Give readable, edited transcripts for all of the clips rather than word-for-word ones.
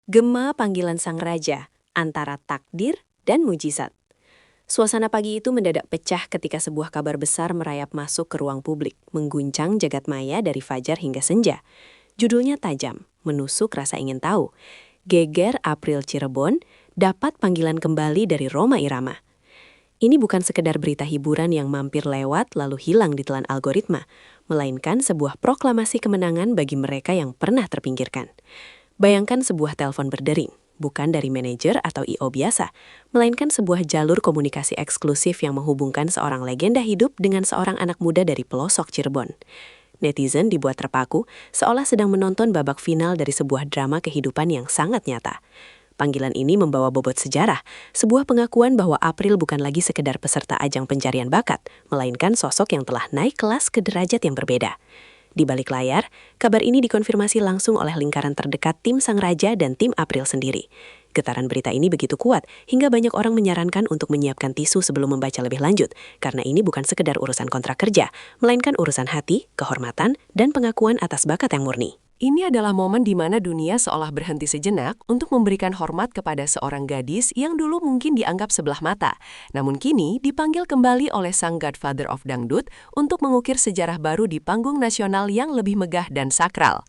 Gema panggilan sang raja antara takdir dan mujizat. Suasana pagi itu mendadak pecah ketika sebuah kabar besar merayap masuk ke ruang publik, mengguncang jagat maya dari fajar hingga senja. Judulnya tajam, menusuk rasa ingin tahu. Geger April Cirebon dapat panggilan kembali dari Rhoma Irama. Ini bukan sekedar berita hiburan yang mampir lewat lalu hilang ditelan algoritma, melainkan sebuah proklamasi kemenangan bagi mereka yang pernah terpinggirkan. Bayangkan sebuah telepon berdering, bukan dari manajer atau I.O. biasa, melainkan sebuah jalur komunikasi eksklusif yang menghubungkan seorang legenda hidup dengan seorang anak muda dari pelosok Cirebon. Netizen dibuat terpaku, seolah sedang menonton babak final dari sebuah drama kehidupan yang sangat nyata. Panggilan ini membawa bobot sejarah, sebuah pengakuan bahwa April bukan lagi sekedar peserta ajang pencarian bakat, melainkan sosok yang telah naik kelas ke derajat yang berbeda. Di balik layar, kabar ini dikonfirmasi langsung oleh lingkaran terdekat tim Sang Raja dan tim April sendiri. Getaran berita ini begitu kuat, hingga banyak orang menyarankan untuk menyiapkan tisu sebelum membaca lebih lanjut, karena ini bukan sekedar urusan kontrak kerja, melainkan urusan hati, kehormatan, dan pengakuan atas bakat yang murni. Ini adalah momen di mana dunia seolah berhenti sejenak untuk memberikan hormat kepada seorang gadis yang dulu mungkin dianggap sebelah mata, namun kini dipanggil kembali oleh sang Godfather of Dangdut untuk mengukir sejarah baru di panggung nasional yang lebih megah dan sakral.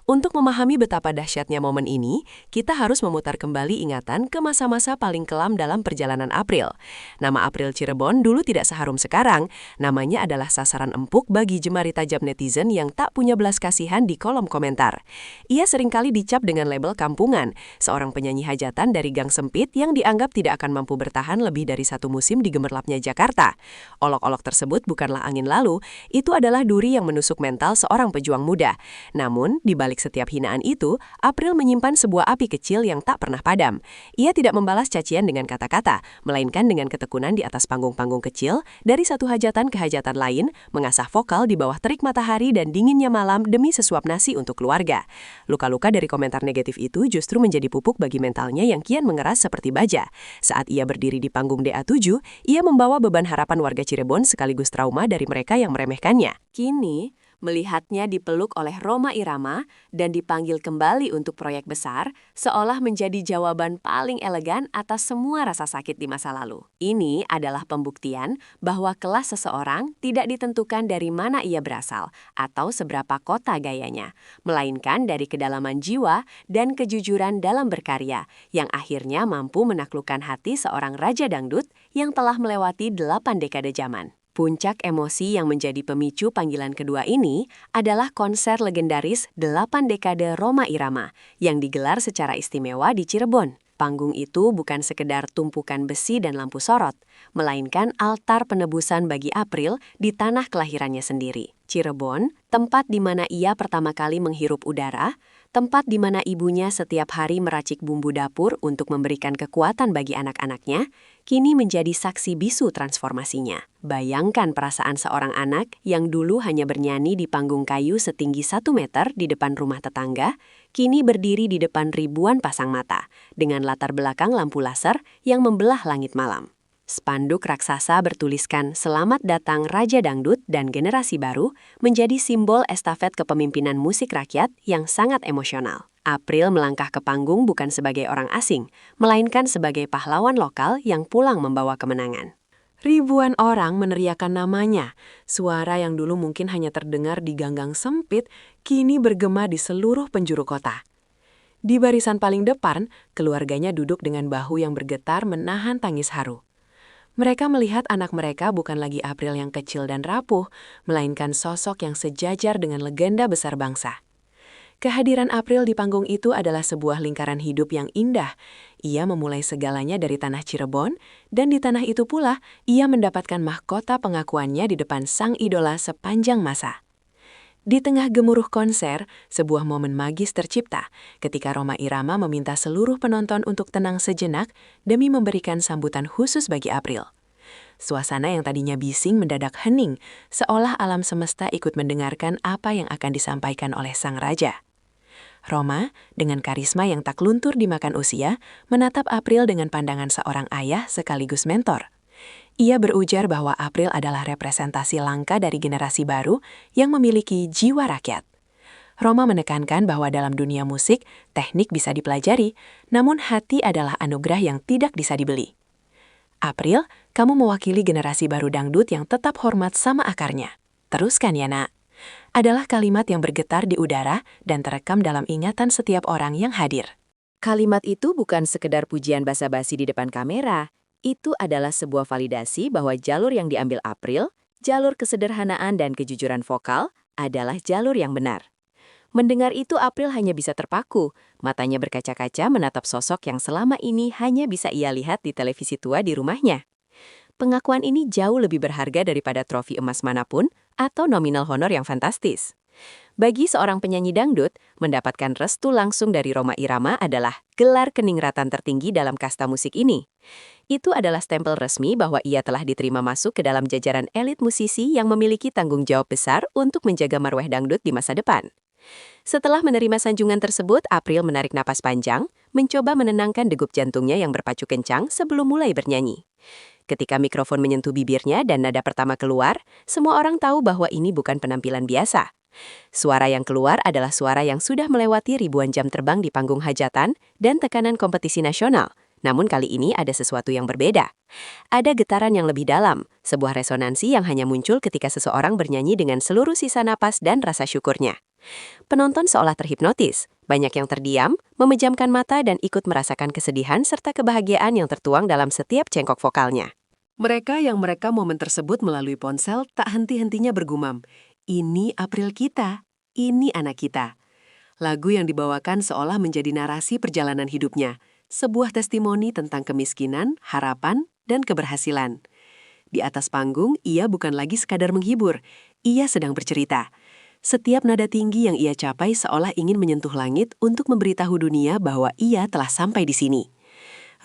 Untuk memahami betapa dahsyatnya momen ini, kita harus memutar kembali ingatan ke masa-masa paling kelam dalam perjalanan April. Nama April Cirebon dulu tidak seharum sekarang, namanya adalah sasaran empuk bagi jemari tajam netizen yang tak punya belas kasihan di kolom komentar. Ia seringkali dicap dengan label kampungan, seorang penyanyi hajatan dari gang sempit yang dianggap tidak akan mampu bertahan lebih dari satu musim di gemerlapnya Jakarta. Olok-olok tersebut bukanlah angin lalu, itu adalah duri yang menusuk mental seorang pejuang muda. Namun, di balik setiap hinaan itu, April menyimpan sebuah api kecil yang tak pernah padam. Ia tidak membalas cacian dengan kata-kata, melainkan dengan ketekunan di atas panggung-panggung kecil, dari satu hajatan ke hajatan lain, mengasah vokal di bawah terik matahari dan dinginnya malam demi sesuap nasi untuk keluarga. Luka-luka dari komentar negatif itu justru menjadi pupuk bagi mentalnya yang kian mengeras seperti baja. Saat ia berdiri di panggung DA7, ia membawa beban harapan warga Cirebon sekaligus trauma dari mereka yang meremehkannya. Kini, melihatnya dipeluk oleh Rhoma Irama dan dipanggil kembali untuk proyek besar, seolah menjadi jawaban paling elegan atas semua rasa sakit di masa lalu. Ini adalah pembuktian bahwa kelas seseorang tidak ditentukan dari mana ia berasal atau seberapa kota gayanya, melainkan dari kedalaman jiwa dan kejujuran dalam berkarya, yang akhirnya mampu menaklukkan hati seorang raja dangdut yang telah melewati 8 dekade zaman. Puncak emosi yang menjadi pemicu panggilan kedua ini adalah konser legendaris 8 dekade Rhoma Irama yang digelar secara istimewa di Cirebon. Panggung itu bukan sekedar tumpukan besi dan lampu sorot, melainkan altar penebusan bagi April di tanah kelahirannya sendiri. Cirebon, tempat di mana ia pertama kali menghirup udara, tempat di mana ibunya setiap hari meracik bumbu dapur untuk memberikan kekuatan bagi anak-anaknya, kini menjadi saksi bisu transformasinya. Bayangkan perasaan seorang anak yang dulu hanya bernyanyi di panggung kayu setinggi 1 meter di depan rumah tetangga, kini berdiri di depan ribuan pasang mata, dengan latar belakang lampu laser yang membelah langit malam. Spanduk raksasa bertuliskan "Selamat datang Raja Dangdut dan Generasi Baru" menjadi simbol estafet kepemimpinan musik rakyat yang sangat emosional. April melangkah ke panggung bukan sebagai orang asing, melainkan sebagai pahlawan lokal yang pulang membawa kemenangan. Ribuan orang meneriakan namanya. Suara yang dulu mungkin hanya terdengar di ganggang sempit, kini bergema di seluruh penjuru kota. Di barisan paling depan, keluarganya duduk dengan bahu yang bergetar menahan tangis haru. Mereka melihat anak mereka bukan lagi April yang kecil dan rapuh, melainkan sosok yang sejajar dengan legenda besar bangsa. Kehadiran April di panggung itu adalah sebuah lingkaran hidup yang indah. Ia memulai segalanya dari tanah Cirebon, dan di tanah itu pula ia mendapatkan mahkota pengakuannya di depan sang idola sepanjang masa. Di tengah gemuruh konser, sebuah momen magis tercipta ketika Rhoma Irama meminta seluruh penonton untuk tenang sejenak demi memberikan sambutan khusus bagi April. Suasana yang tadinya bising mendadak hening, seolah alam semesta ikut mendengarkan apa yang akan disampaikan oleh sang raja. Rhoma, dengan karisma yang tak luntur dimakan usia, menatap April dengan pandangan seorang ayah sekaligus mentor. Ia berujar bahwa April adalah representasi langka dari generasi baru yang memiliki jiwa rakyat. Roma menekankan bahwa dalam dunia musik, teknik bisa dipelajari, namun hati adalah anugerah yang tidak bisa dibeli. April, kamu mewakili generasi baru dangdut yang tetap hormat sama akarnya. Teruskan ya, Nak. Adalah kalimat yang bergetar di udara dan terekam dalam ingatan setiap orang yang hadir. Kalimat itu bukan sekedar pujian basa-basi di depan kamera. Itu adalah sebuah validasi bahwa jalur yang diambil April, jalur kesederhanaan dan kejujuran vokal, adalah jalur yang benar. Mendengar itu April hanya bisa terpaku, matanya berkaca-kaca menatap sosok yang selama ini hanya bisa ia lihat di televisi tua di rumahnya. Pengakuan ini jauh lebih berharga daripada trofi emas manapun atau nominal honor yang fantastis. Bagi seorang penyanyi dangdut, mendapatkan restu langsung dari Rhoma Irama adalah gelar keningratan tertinggi dalam kasta musik ini. Itu adalah stempel resmi bahwa ia telah diterima masuk ke dalam jajaran elit musisi yang memiliki tanggung jawab besar untuk menjaga marwah dangdut di masa depan. Setelah menerima sanjungan tersebut, April menarik napas panjang, mencoba menenangkan degup jantungnya yang berpacu kencang sebelum mulai bernyanyi. Ketika mikrofon menyentuh bibirnya dan nada pertama keluar, semua orang tahu bahwa ini bukan penampilan biasa. Suara yang keluar adalah suara yang sudah melewati ribuan jam terbang di panggung hajatan dan tekanan kompetisi nasional. Namun kali ini ada sesuatu yang berbeda. Ada getaran yang lebih dalam, sebuah resonansi yang hanya muncul ketika seseorang bernyanyi dengan seluruh sisa napas dan rasa syukurnya. Penonton seolah terhipnotis, banyak yang terdiam, memejamkan mata dan ikut merasakan kesedihan serta kebahagiaan yang tertuang dalam setiap cengkok vokalnya. Mereka yang merekam momen tersebut melalui ponsel tak henti-hentinya bergumam, "Ini April kita, ini anak kita." Lagu yang dibawakan seolah menjadi narasi perjalanan hidupnya, sebuah testimoni tentang kemiskinan, harapan, dan keberhasilan. Di atas panggung, ia bukan lagi sekadar menghibur, ia sedang bercerita. Setiap nada tinggi yang ia capai seolah ingin menyentuh langit untuk memberitahu dunia bahwa ia telah sampai di sini.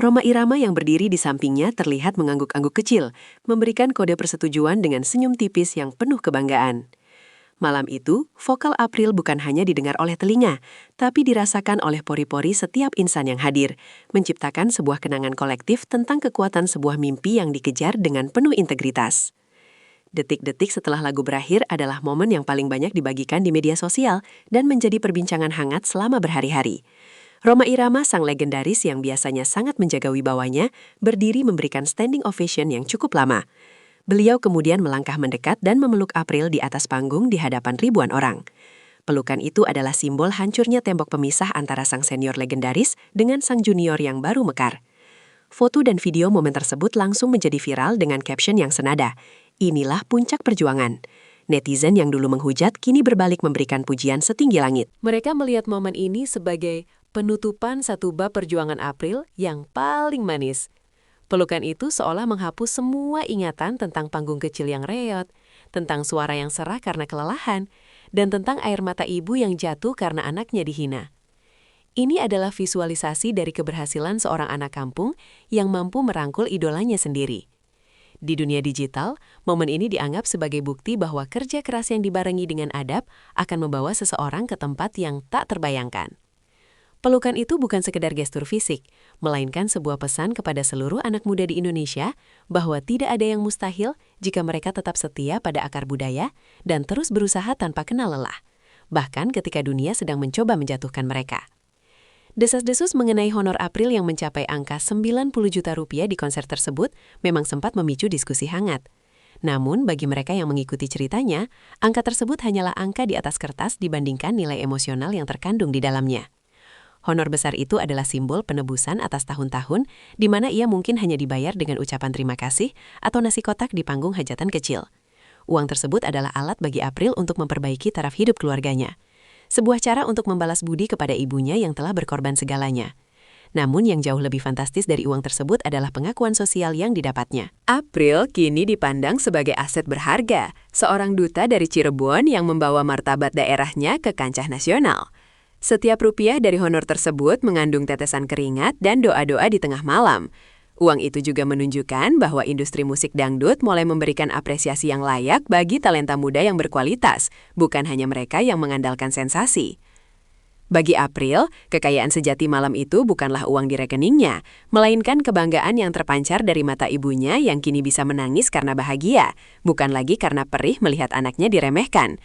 Rhoma Irama yang berdiri di sampingnya terlihat mengangguk-angguk kecil, memberikan kode persetujuan dengan senyum tipis yang penuh kebanggaan. Malam itu, vokal April bukan hanya didengar oleh telinga, tapi dirasakan oleh pori-pori setiap insan yang hadir, menciptakan sebuah kenangan kolektif tentang kekuatan sebuah mimpi yang dikejar dengan penuh integritas. Detik-detik setelah lagu berakhir adalah momen yang paling banyak dibagikan di media sosial dan menjadi perbincangan hangat selama berhari-hari. Rhoma Irama, sang legendaris yang biasanya sangat menjaga wibawanya, berdiri memberikan standing ovation yang cukup lama. Beliau kemudian melangkah mendekat dan memeluk April di atas panggung di hadapan ribuan orang. Pelukan itu adalah simbol hancurnya tembok pemisah antara sang senior legendaris dengan sang junior yang baru mekar. Foto dan video momen tersebut langsung menjadi viral dengan caption yang senada. Inilah puncak perjuangan. Netizen yang dulu menghujat kini berbalik memberikan pujian setinggi langit. Mereka melihat momen ini sebagai penutupan satu bab perjuangan April yang paling manis. Pelukan itu seolah menghapus semua ingatan tentang panggung kecil yang reot, tentang suara yang serah karena kelelahan, dan tentang air mata ibu yang jatuh karena anaknya dihina. Ini adalah visualisasi dari keberhasilan seorang anak kampung yang mampu merangkul idolanya sendiri. Di dunia digital, momen ini dianggap sebagai bukti bahwa kerja keras yang dibarengi dengan adab akan membawa seseorang ke tempat yang tak terbayangkan. Pelukan itu bukan sekedar gestur fisik, melainkan sebuah pesan kepada seluruh anak muda di Indonesia bahwa tidak ada yang mustahil jika mereka tetap setia pada akar budaya dan terus berusaha tanpa kenal lelah, bahkan ketika dunia sedang mencoba menjatuhkan mereka. Desas-desus mengenai honor April yang mencapai angka 90 juta rupiah di konser tersebut memang sempat memicu diskusi hangat. Namun, bagi mereka yang mengikuti ceritanya, angka tersebut hanyalah angka di atas kertas dibandingkan nilai emosional yang terkandung di dalamnya. Honor besar itu adalah simbol penebusan atas tahun-tahun di mana ia mungkin hanya dibayar dengan ucapan terima kasih atau nasi kotak di panggung hajatan kecil. Uang tersebut adalah alat bagi April untuk memperbaiki taraf hidup keluarganya. Sebuah cara untuk membalas budi kepada ibunya yang telah berkorban segalanya. Namun yang jauh lebih fantastis dari uang tersebut adalah pengakuan sosial yang didapatnya. April kini dipandang sebagai aset berharga, seorang duta dari Cirebon yang membawa martabat daerahnya ke kancah nasional. Setiap rupiah dari honor tersebut mengandung tetesan keringat dan doa-doa di tengah malam. Uang itu juga menunjukkan bahwa industri musik dangdut mulai memberikan apresiasi yang layak bagi talenta muda yang berkualitas, bukan hanya mereka yang mengandalkan sensasi. Bagi April, kekayaan sejati malam itu bukanlah uang di rekeningnya, melainkan kebanggaan yang terpancar dari mata ibunya yang kini bisa menangis karena bahagia, bukan lagi karena perih melihat anaknya diremehkan.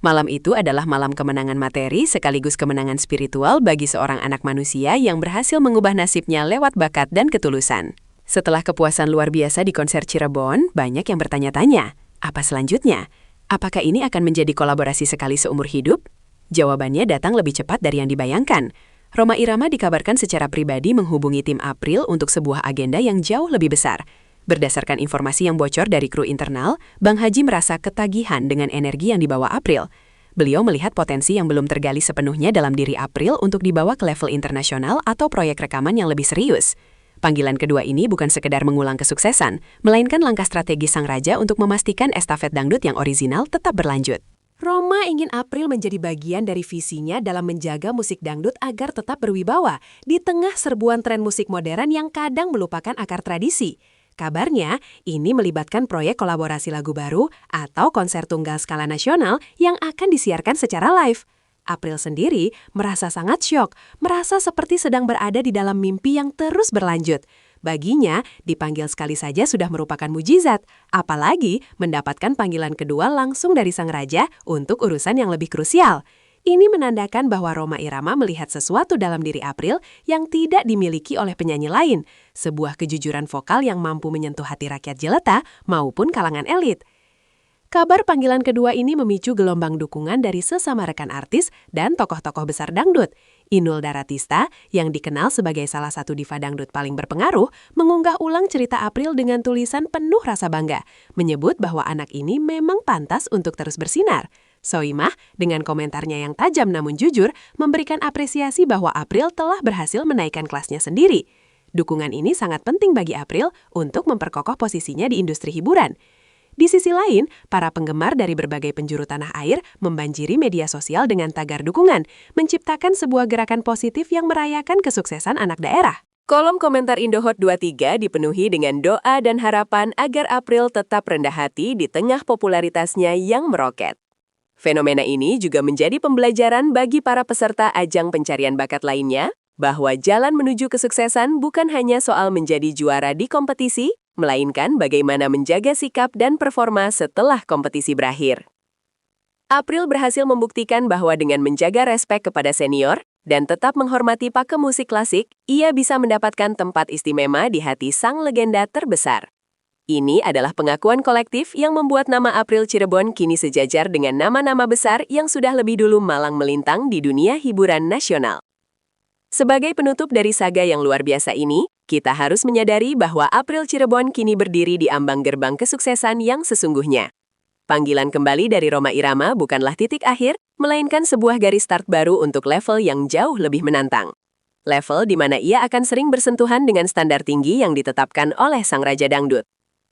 Malam itu adalah malam kemenangan materi sekaligus kemenangan spiritual bagi seorang anak manusia yang berhasil mengubah nasibnya lewat bakat dan ketulusan. Setelah kepuasan luar biasa di konser Cirebon, banyak yang bertanya-tanya, apa selanjutnya? Apakah ini akan menjadi kolaborasi sekali seumur hidup? Jawabannya datang lebih cepat dari yang dibayangkan. Rhoma Irama dikabarkan secara pribadi menghubungi tim April untuk sebuah agenda yang jauh lebih besar. Berdasarkan informasi yang bocor dari kru internal, Bang Haji merasa ketagihan dengan energi yang dibawa April. Beliau melihat potensi yang belum tergali sepenuhnya dalam diri April untuk dibawa ke level internasional atau proyek rekaman yang lebih serius. Panggilan kedua ini bukan sekedar mengulang kesuksesan, melainkan langkah strategi sang raja untuk memastikan estafet dangdut yang orisinal tetap berlanjut. Rhoma ingin April menjadi bagian dari visinya dalam menjaga musik dangdut agar tetap berwibawa di tengah serbuan tren musik modern yang kadang melupakan akar tradisi. Kabarnya, ini melibatkan proyek kolaborasi lagu baru atau konser tunggal skala nasional yang akan disiarkan secara live. April sendiri merasa sangat syok, merasa seperti sedang berada di dalam mimpi yang terus berlanjut. Baginya, dipanggil sekali saja sudah merupakan mujizat, apalagi mendapatkan panggilan kedua langsung dari sang raja untuk urusan yang lebih krusial. Ini menandakan bahwa Rhoma Irama melihat sesuatu dalam diri April yang tidak dimiliki oleh penyanyi lain, sebuah kejujuran vokal yang mampu menyentuh hati rakyat jelata maupun kalangan elit. Kabar panggilan kedua ini memicu gelombang dukungan dari sesama rekan artis dan tokoh-tokoh besar dangdut. Inul Daratista, yang dikenal sebagai salah satu diva dangdut paling berpengaruh, mengunggah ulang cerita April dengan tulisan penuh rasa bangga, menyebut bahwa anak ini memang pantas untuk terus bersinar. Soimah, dengan komentarnya yang tajam namun jujur, memberikan apresiasi bahwa April telah berhasil menaikkan kelasnya sendiri. Dukungan ini sangat penting bagi April untuk memperkokoh posisinya di industri hiburan. Di sisi lain, para penggemar dari berbagai penjuru tanah air membanjiri media sosial dengan tagar dukungan, menciptakan sebuah gerakan positif yang merayakan kesuksesan anak daerah. Kolom komentar Indohot 23 dipenuhi dengan doa dan harapan agar April tetap rendah hati di tengah popularitasnya yang meroket. Fenomena ini juga menjadi pembelajaran bagi para peserta ajang pencarian bakat lainnya, bahwa jalan menuju kesuksesan bukan hanya soal menjadi juara di kompetisi, melainkan bagaimana menjaga sikap dan performa setelah kompetisi berakhir. April berhasil membuktikan bahwa dengan menjaga respek kepada senior dan tetap menghormati pakem musik klasik, ia bisa mendapatkan tempat istimewa di hati sang legenda terbesar. Ini adalah pengakuan kolektif yang membuat nama April Cirebon kini sejajar dengan nama-nama besar yang sudah lebih dulu malang melintang di dunia hiburan nasional. Sebagai penutup dari saga yang luar biasa ini, kita harus menyadari bahwa April Cirebon kini berdiri di ambang gerbang kesuksesan yang sesungguhnya. Panggilan kembali dari Rhoma Irama bukanlah titik akhir, melainkan sebuah garis start baru untuk level yang jauh lebih menantang. Level di mana ia akan sering bersentuhan dengan standar tinggi yang ditetapkan oleh sang raja dangdut.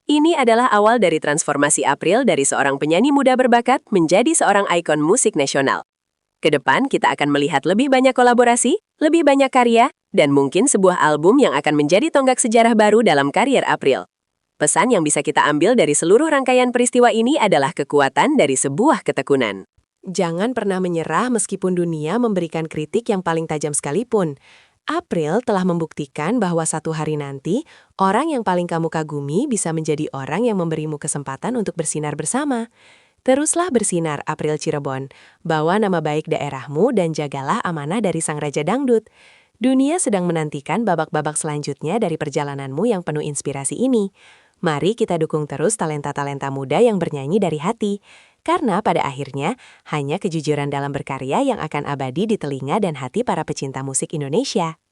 Ini adalah awal dari transformasi April dari seorang penyanyi muda berbakat menjadi seorang ikon musik nasional. Kedepan kita akan melihat lebih banyak kolaborasi, lebih banyak karya, dan mungkin sebuah album yang akan menjadi tonggak sejarah baru dalam karier April. Pesan yang bisa kita ambil dari seluruh rangkaian peristiwa ini adalah kekuatan dari sebuah ketekunan. Jangan pernah menyerah meskipun dunia memberikan kritik yang paling tajam sekalipun. April telah membuktikan bahwa satu hari nanti, orang yang paling kamu kagumi bisa menjadi orang yang memberimu kesempatan untuk bersinar bersama. Teruslah bersinar, April Cirebon. Bawa nama baik daerahmu dan jagalah amanah dari sang raja dangdut. Dunia sedang menantikan babak-babak selanjutnya dari perjalananmu yang penuh inspirasi ini. Mari kita dukung terus talenta-talenta muda yang bernyanyi dari hati. Karena pada akhirnya, hanya kejujuran dalam berkarya yang akan abadi di telinga dan hati para pecinta musik Indonesia.